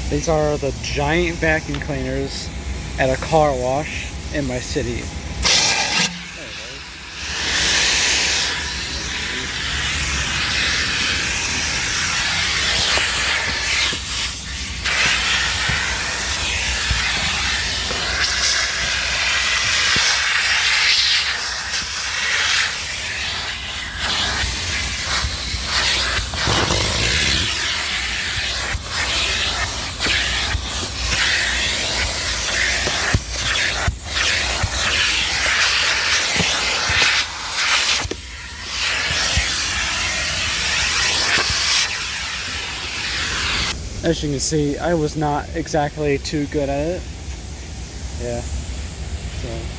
These are the giant vacuum cleaners at a car wash in my city. There it is. As you can see, I was not exactly too good at it. Yeah. So.